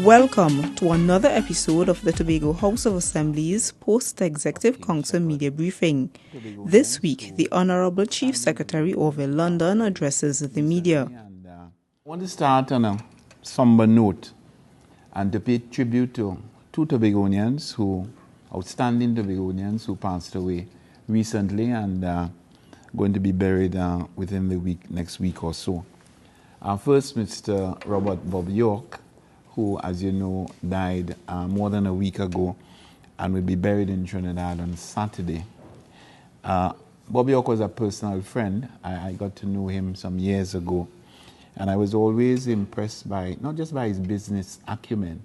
Welcome to another episode of the Tobago House of Assembly's Post-Executive Council Media Briefing. This week, the Honourable Chief Secretary Orville London addresses the media. I want to start on a somber note and to pay tribute to two Tobagonians outstanding Tobagonians who passed away recently and going to be buried within the next week or so. First, Mr. Robert Bob York, who, as you know, died more than a week ago and will be buried in Trinidad on Saturday. Bob York was a personal friend. I got to know him some years ago, and I was always impressed by, not just by his business acumen,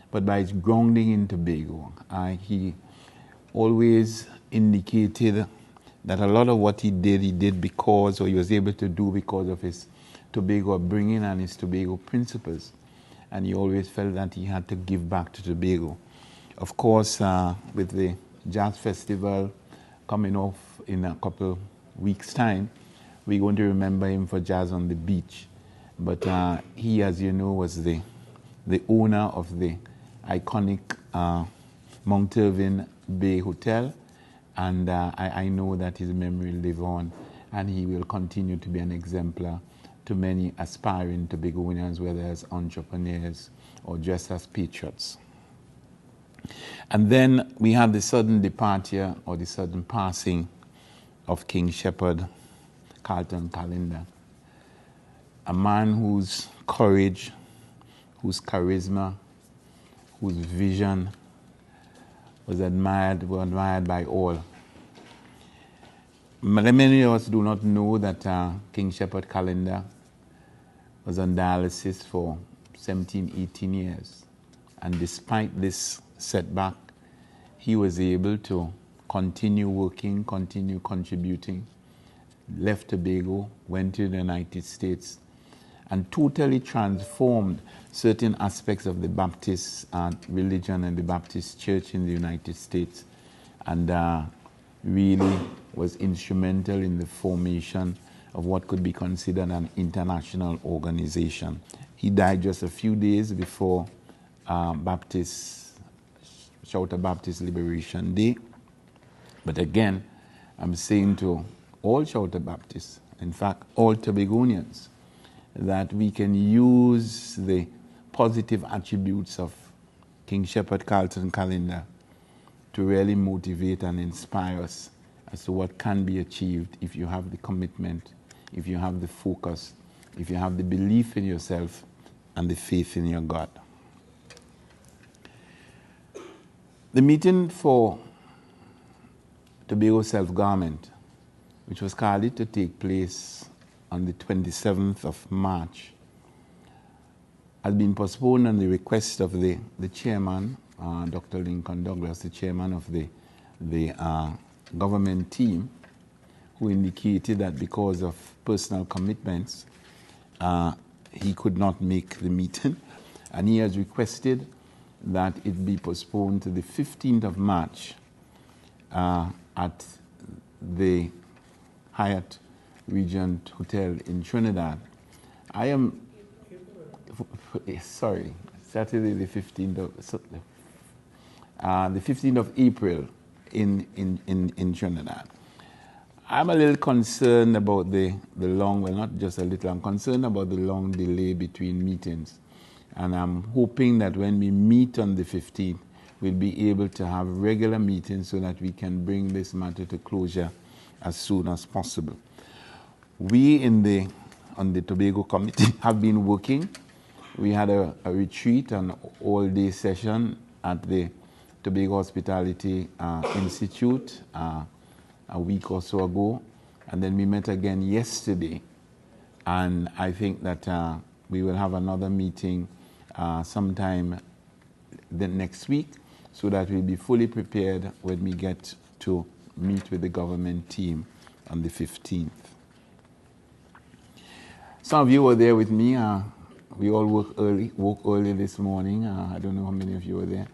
but by his grounding in Tobago. He always indicated that a lot of what he did because, or he was able to do because of his Tobago upbringing and his Tobago principles. And he always felt that he had to give back to Tobago. Of course, with the Jazz Festival coming off in a couple weeks' time, we're going to remember him for Jazz on the Beach. But he, as you know, was the owner of the iconic Mount Irving Bay Hotel, and I know that his memory will live on, and he will continue to be an exemplar to many aspiring Tobagoans, whether as entrepreneurs or just as patriots. And then we have the sudden departure or the sudden passing of King Shepherd Carlton Callender, a man whose courage, whose charisma, whose vision was admired by all. Many of us do not know that King Shepherd Callender was on dialysis for 17, 18 years. And despite this setback, he was able to continue working, continue contributing, left Tobago, went to the United States, and totally transformed certain aspects of the Baptist religion and the Baptist Church in the United States, and really was instrumental in the formation of what could be considered an international organization. He died just a few days before Shouter Baptist Liberation Day. But again, I'm saying to all Shouter Baptists, in fact, all Tobagonians, that we can use the positive attributes of King Shepherd Carlton Callender to really motivate and inspire us as to what can be achieved if you have the commitment, if you have the focus, if you have the belief in yourself and the faith in your God. The meeting for Tobago Self-Government, which was scheduled to take place on the 27th of March, has been postponed on the request of the chairman, Dr. Lincoln Douglas, the chairman of the government team, who indicated that because of personal commitments, he could not make the meeting. And he has requested that it be postponed to the 15th of March at the Hyatt Regent Hotel in Trinidad. Saturday the 15th of April in Trinidad. I'm a little concerned about the long, well, not just a little, I'm concerned about the long delay between meetings. And I'm hoping that when we meet on the 15th, we'll be able to have regular meetings so that we can bring this matter to closure as soon as possible. We on the Tobago Committee have been working. We had a retreat, an all-day session at the Tobago Hospitality Institute a week or so ago, and then we met again yesterday, and I think that we will have another meeting sometime the next week so that we'll be fully prepared when we get to meet with the government team on the 15th. Some of you were there with me. We all woke early this morning. I don't know how many of you were there,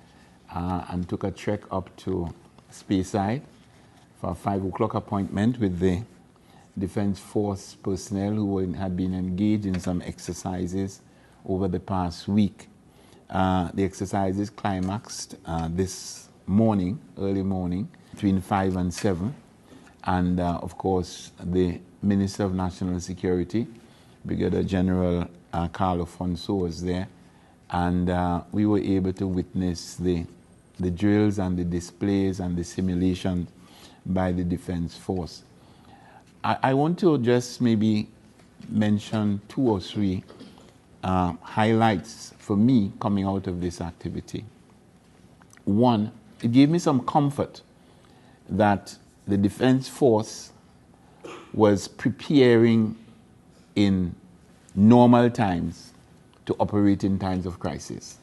and took a trek up to Speyside for a 5 o'clock appointment with the Defense Force personnel who had been engaged in some exercises over the past week. The exercises climaxed this morning, early morning, between 5 and 7. And of course, the Minister of National Security, Brigadier General Carlo Fonso, was there. And we were able to witness the drills and the displays and the simulation by the Defense Force. I want to just maybe mention 2 or 3 highlights for me coming out of this activity. One, it gave me some comfort that the Defense Force was preparing in normal times to operate in times of crisis.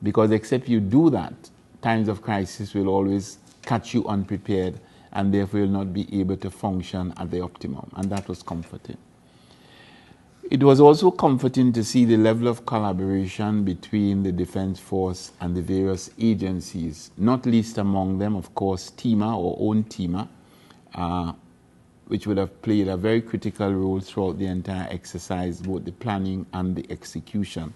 Because except you do that, times of crisis will always catch you unprepared, and therefore you'll not be able to function at the optimum. And that was comforting. It was also comforting to see the level of collaboration between the Defense Force and the various agencies, not least among them, of course, TEMA, our own TEMA, which would have played a very critical role throughout the entire exercise, both the planning and the execution.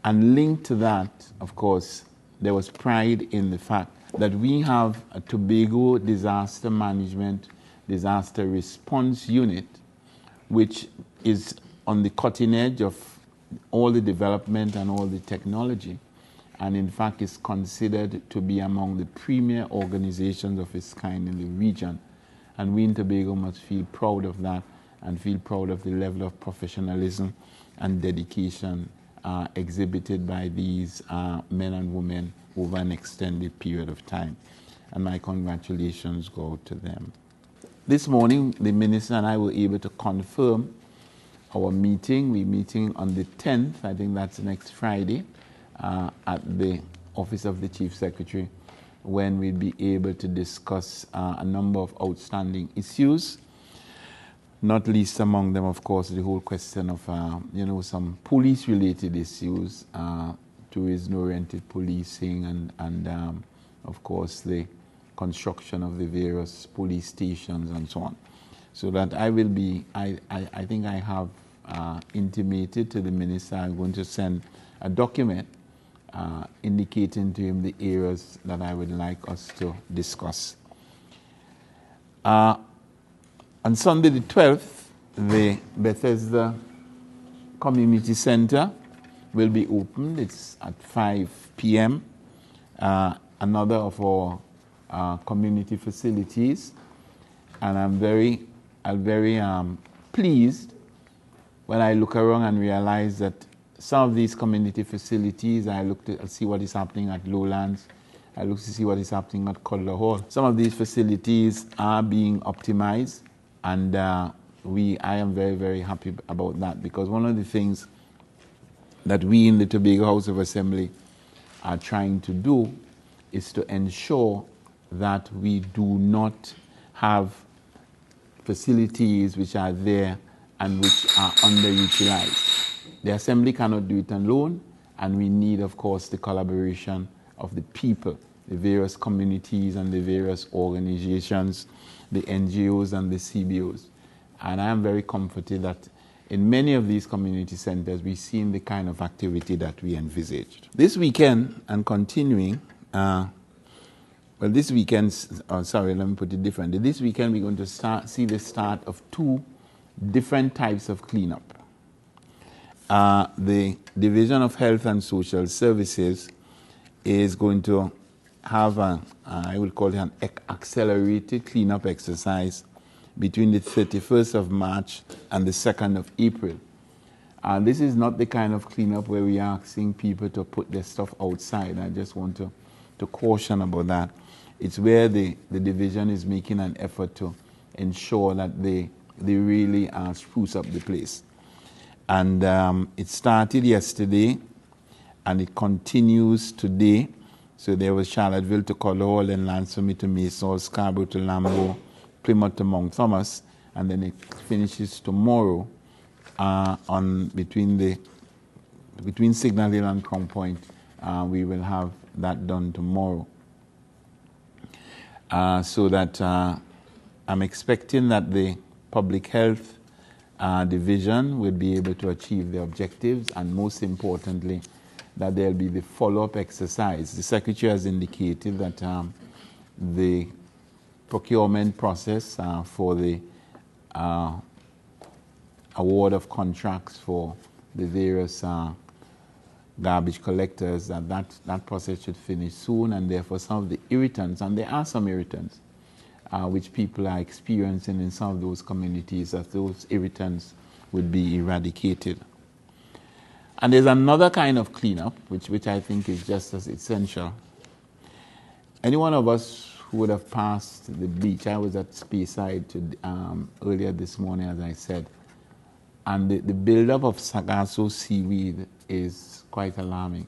And linked to that, of course, there was pride in the fact that we have a Tobago Disaster Management, Disaster Response Unit, which is on the cutting edge of all the development and all the technology, and in fact is considered to be among the premier organizations of its kind in the region. And we in Tobago must feel proud of that and feel proud of the level of professionalism and dedication exhibited by these men and women over an extended period of time. And my congratulations go to them. This morning, the Minister and I were able to confirm our meeting. We're meeting on the 10th, I think that's next Friday, at the Office of the Chief Secretary, when we'll be able to discuss a number of outstanding issues, not least among them, of course, the whole question of, some police-related issues, tourism-oriented policing, and of course, the construction of the various police stations and so on. So that I will be, I think I have intimated to the Minister I'm going to send a document indicating to him the areas that I would like us to discuss. On Sunday the 12th, the Bethesda Community Center will be opened. It's at 5 p.m. Another of our community facilities. And I'm very pleased when I look around and realize that some of these community facilities, I look to see what is happening at Lowlands, I look to see what is happening at Cutler Hall. Some of these facilities are being optimized, and I am very, very happy about that, because one of the things that we in the Tobago House of Assembly are trying to do is to ensure that we do not have facilities which are there and which are underutilized. The Assembly cannot do it alone, and we need, of course, the collaboration of the people, the various communities and the various organizations, the NGOs and the CBOs. And I am very comforted that in many of these community centers, we've seen the kind of activity that we envisaged. This weekend, and continuing, this weekend, let me put it differently. This weekend, we're going to see the start of 2 different types of cleanup. The Division of Health and Social Services is going to have I will call it an accelerated cleanup exercise between the 31st of March and the 2nd of April. This is not the kind of cleanup where we are asking people to put their stuff outside. I just want to caution about that. It's where the division is making an effort to ensure that they really spruce up the place. And it started yesterday, and it continues today. So there was Charlottesville to Cutler Hall, and Lansome to Maysall, Scarborough to Lambo, Plymouth to Mount Thomas, and then it finishes tomorrow between Signal Hill and Crown Point. We will have that done tomorrow. So that I'm expecting that the Public Health Division will be able to achieve their objectives, and most importantly, that there'll be the follow-up exercise. The Secretary has indicated that the procurement process for the award of contracts for the various garbage collectors, that process should finish soon, and therefore some of the irritants, and there are some irritants, which people are experiencing in some of those communities, that those irritants would be eradicated. And there's another kind of cleanup, which I think is just as essential. Any one of us who would have passed the beach, I was at Speyside earlier this morning, as I said, and the buildup of Sargasso seaweed is quite alarming.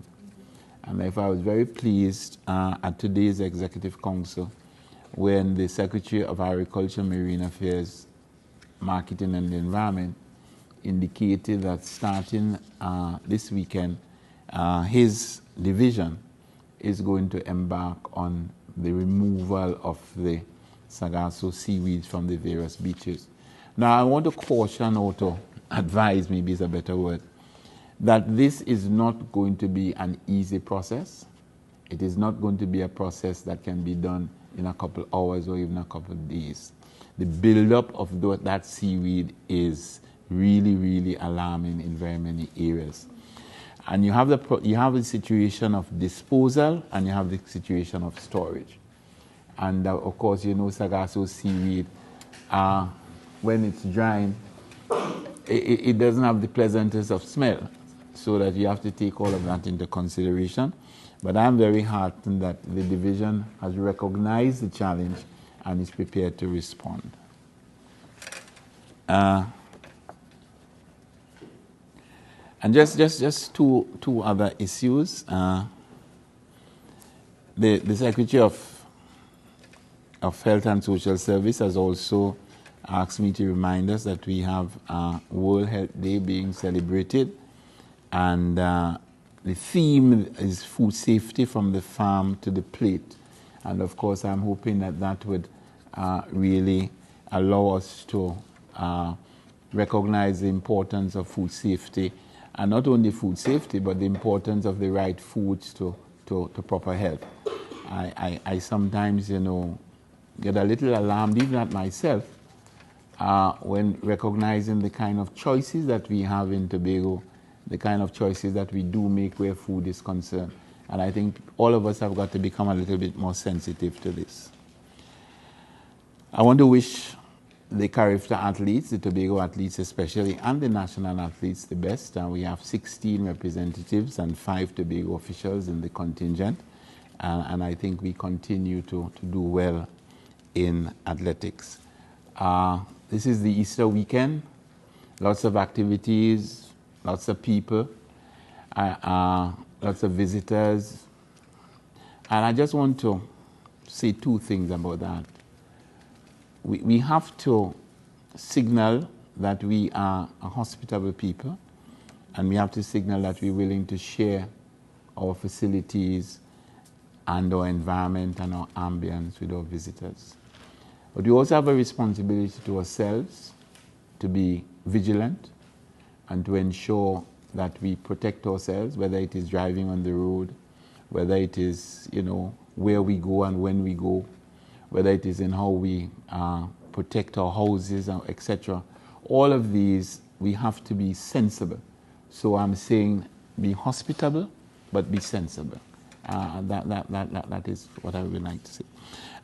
And therefore I was very pleased at today's Executive Council when the Secretary of Agriculture, Marine Affairs, Marketing and the Environment indicated that starting this weekend, his division is going to embark on the removal of the Sargasso seaweed from the various beaches. Now, I want to caution, or to advise, maybe is a better word, that this is not going to be an easy process. It is not going to be a process that can be done in a couple hours or even a couple of days. The buildup of that seaweed is really, really alarming in very many areas. And you have the situation of disposal, and you have the situation of storage. And of course, you know, Sargasso seaweed, when it's drying, it doesn't have the pleasantness of smell, so that you have to take all of that into consideration. But I'm very heartened that the division has recognized the challenge and is prepared to respond. And just two other issues. The Secretary of Health and Social Service has also asked me to remind us that we have World Health Day being celebrated, and the theme is food safety from the farm to the plate. And of course, I'm hoping that would really allow us to recognize the importance of food safety, and not only food safety, but the importance of the right foods to proper health. I sometimes, you know, get a little alarmed, even at myself, when recognizing the kind of choices that we have in Tobago, the kind of choices that we do make where food is concerned. And I think all of us have got to become a little bit more sensitive to this. I want to wish the CARIFTA athletes, the Tobago athletes especially, and the national athletes the best. We have 16 representatives and 5 Tobago officials in the contingent. And I think we continue to do well in athletics. This is the Easter weekend. Lots of activities, lots of people, lots of visitors. And I just want to say 2 things about that. We have to signal that we are a hospitable people, and we have to signal that we're willing to share our facilities and our environment and our ambience with our visitors. But we also have a responsibility to ourselves to be vigilant and to ensure that we protect ourselves, whether it is driving on the road, whether it is, you know, where we go and when we go, whether it is in how we protect our houses, etc. All of these, we have to be sensible. So I'm saying be hospitable, but be sensible. That is what I would like to say.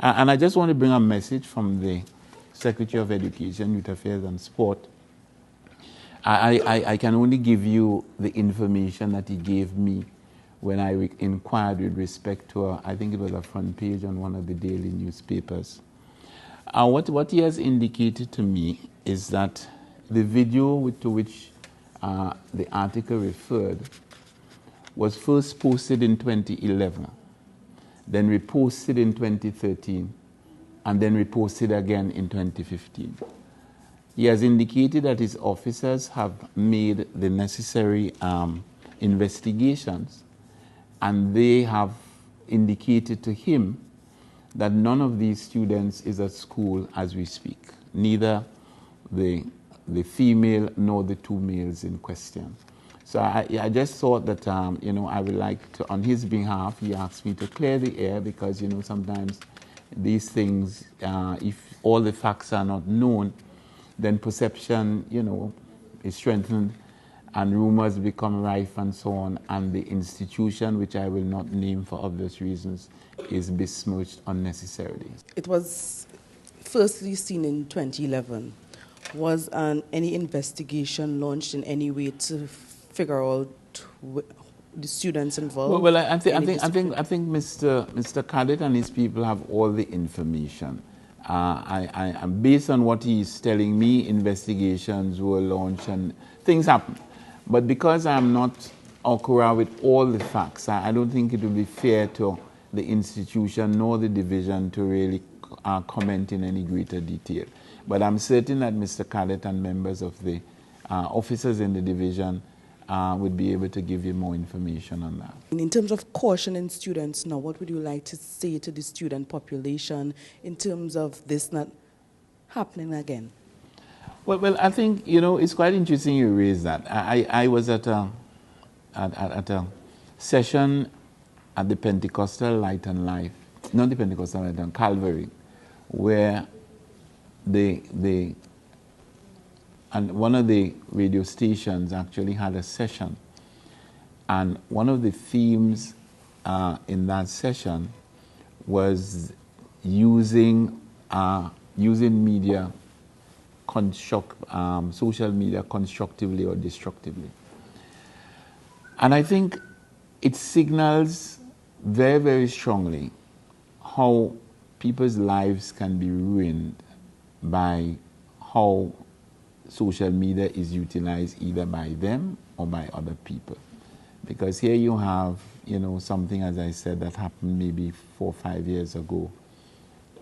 And I just want to bring a message from the Secretary of Education, Youth Affairs and Sport. I can only give you the information that he gave me when I inquired with respect to, I think it was a front page on one of the daily newspapers. What he has indicated to me is that the video to which the article referred was first posted in 2011, then reposted in 2013, and then reposted again in 2015. He has indicated that his officers have made the necessary investigations, and they have indicated to him that none of these students is at school as we speak, neither the female nor the 2 males in question. So I just thought that, you know, I would like to, on his behalf, he asked me to clear the air because, you know, sometimes these things, if all the facts are not known, then perception, you know, is strengthened and rumors become rife and so on, and the institution, which I will not name for obvious reasons, is besmirched unnecessarily. It was firstly seen in 2011. Was any investigation launched in any way to figure out the students involved? Well, I think Mr. Cadet and his people have all the information. Based on what he's telling me, investigations were launched and things happen. But because I'm not accurate with all the facts, I don't think it would be fair to the institution nor the division to really comment in any greater detail. But I'm certain that Mr. Cadet and members of the officers in the division would be able to give you more information on that. In terms of cautioning students now, what would you like to say to the student population in terms of this not happening again? Well, I think, you know, it's quite interesting you raise that. I was at a session at the Pentecostal Light and Life, not the Pentecostal Light and Calvary, where and one of the radio stations actually had a session, and one of the themes in that session was using media, social media constructively or destructively. And I think it signals very, very strongly how people's lives can be ruined by how social media is utilized either by them or by other people. Because here you have, you know, something, as I said, that happened maybe 4 or 5 years ago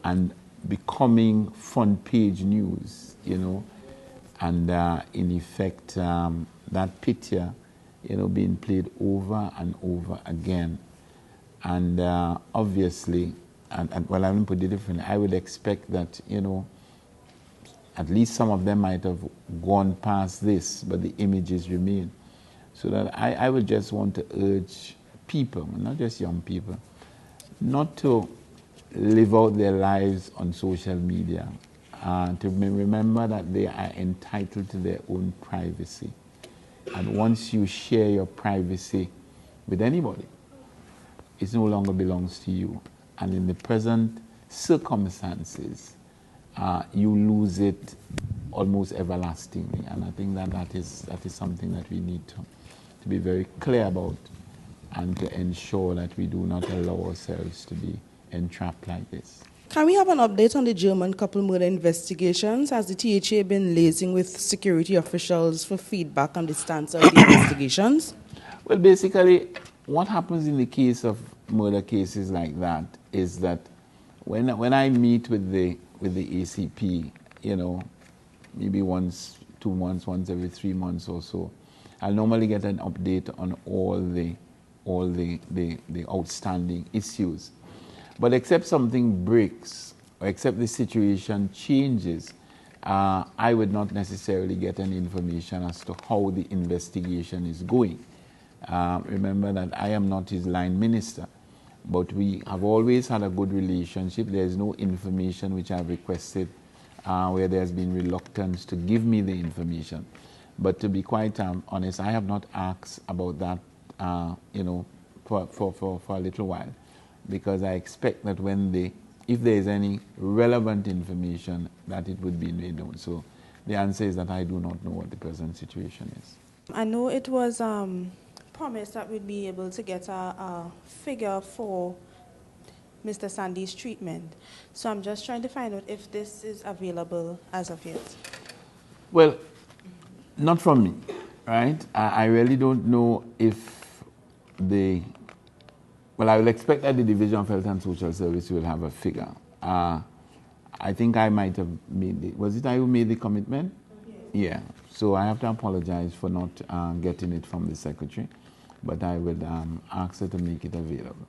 and becoming front page news, you know, and in effect that picture, you know, being played over and over again. And obviously, and well, I wouldn't put it differently, I would expect that, you know, at least some of them might have gone past this, but the images remain. So that I would just want to urge people, not just young people, not to live out their lives on social media, to remember that they are entitled to their own privacy. And once you share your privacy with anybody, it no longer belongs to you. And in the present circumstances, you lose it almost everlastingly. And I think that is something that we need to be very clear about and to ensure that we do not allow ourselves to be entrapped like this. Can we have an update on the German couple murder investigations? Has the THA been liaising with security officials for feedback on the stance of the investigations? Well, basically, what happens in the case of murder cases like that is that when I meet with the ACP, you know, maybe once, 2 months, once every 3 months or so, I'll normally get an update on all the outstanding issues. But except something breaks, or except the situation changes, I would not necessarily get any information as to how the investigation is going. Remember that I am not his line minister, but we have always had a good relationship. There is no information which I've requested where there's been reluctance to give me the information. But to be quite honest, I have not asked about that, you know, for a little while, because I expect that if there is any relevant information, that it would be made known. So the answer is that I do not know what the present situation is. I know it was promised that we'd be able to get a figure for Mr. Sandy's treatment. So I'm just trying to find out if this is available as of yet. Well, not from me, right? I really don't know if well, I will expect that the Division of Health and Social Service will have a figure. I think I might have made was it I who made the commitment? Yeah. So I have to apologize for not getting it from the Secretary, but I will ask her to make it available.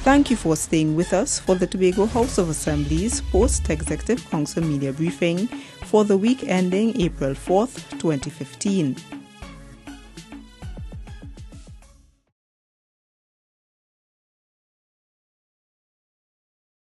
Thank you for staying with us for the Tobago House of Assembly's Post-Executive Council Media Briefing for the week ending April 4th, 2015.